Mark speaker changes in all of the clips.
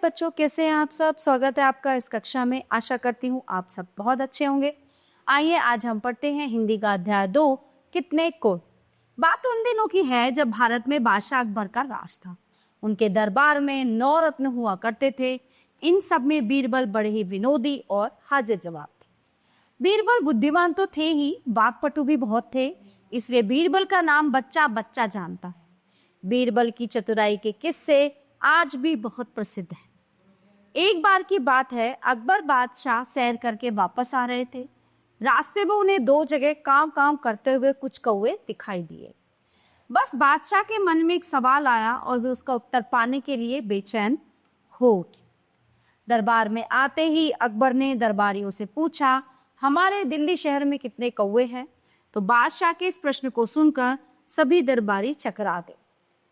Speaker 1: बच्चों, कैसे हैं आप सब। स्वागत है आपका इस कक्षा में। आशा करती हूँ आप सब बहुत अच्छे होंगे। आइए आज हम पढ़ते हैं हिंदी का अध्याय 2 कितने को। बात उन दिनों की है जब भारत में बादशाह अकबर का राज था। उनके दरबार में 9 रत्न हुआ करते थे। इन सब में बीरबल बड़े ही विनोदी और हाजिर जवाब थे। बीरबल बुद्धिमान तो थे ही, वाक्पटु भी बहुत थे, इसलिए बीरबल का नाम बच्चा बच्चा जानता है। बीरबल की चतुराई के किस्से आज भी बहुत प्रसिद्ध है। एक बार की बात है, अकबर बादशाह सैर करके वापस आ रहे थे। रास्ते में उन्हें 2 जगह काम काम करते हुए कुछ कौवे दिखाई दिए। बस बादशाह के मन में एक सवाल आया और वे उसका उत्तर पाने के लिए बेचैन हो उठे। दरबार में आते ही अकबर ने दरबारियों से पूछा, हमारे दिल्ली शहर में कितने कौवे हैं? तो बादशाह के इस प्रश्न को सुनकर सभी दरबारी चकरा गए।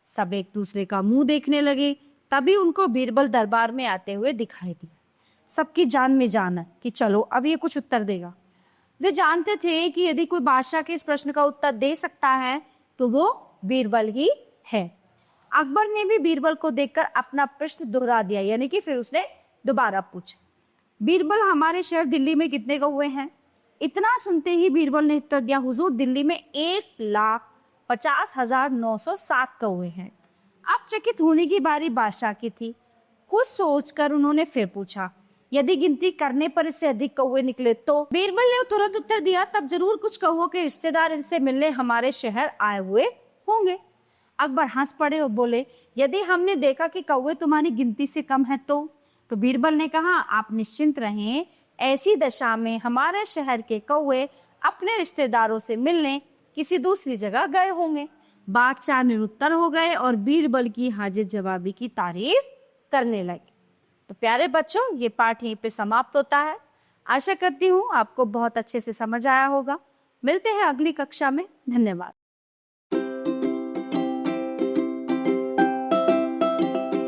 Speaker 1: सब एक दूसरे का मुंह देखने लगे। तभी उनको बीरबल दरबार में आते हुए दिखाई दिया। सबकी जान में जान है कि चलो अब ये कुछ उत्तर देगा। वे जानते थे कि यदि कोई बादशाह के इस प्रश्न का उत्तर दे सकता है तो वो बीरबल ही है। अकबर ने भी बीरबल को देखकर अपना प्रश्न दोहरा दिया, यानी कि फिर उसने दोबारा पूछा, बीरबल हमारे शहर दिल्ली में कितने कौवे हैं? इतना सुनते ही बीरबल ने उत्तर दिया, हुजूर दिल्ली में 1,50,907 कौवे हैं। अब चकित होने की बारी बादशाह की थी। कुछ सोचकर उन्होंने फिर पूछा, यदि गिनती करने पर इससे अधिक कौवे निकले तो? बीरबल ने तुरंत उत्तर दिया, तब जरूर कुछ कौवों के रिश्तेदार इनसे मिलने हमारे शहर आए हुए होंगे। अकबर हंस पड़े और बोले, यदि हमने देखा कि कौवे तुम्हारी गिनती से कम है तो? बीरबल ने कहा, आप निश्चिंत रहें, ऐसी दशा में हमारे शहर के कौवे अपने रिश्तेदारों से मिलने किसी दूसरी जगह गए होंगे। बादशाह निरुत्तर हो गए और बीरबल की हाजिर जवाबी की तारीफ करने लगे। तो प्यारे बच्चों, ये पाठ यहीं पे समाप्त होता है। आशा करती हूँ आपको बहुत अच्छे से समझ आया होगा। मिलते हैं अगली कक्षा में। धन्यवाद।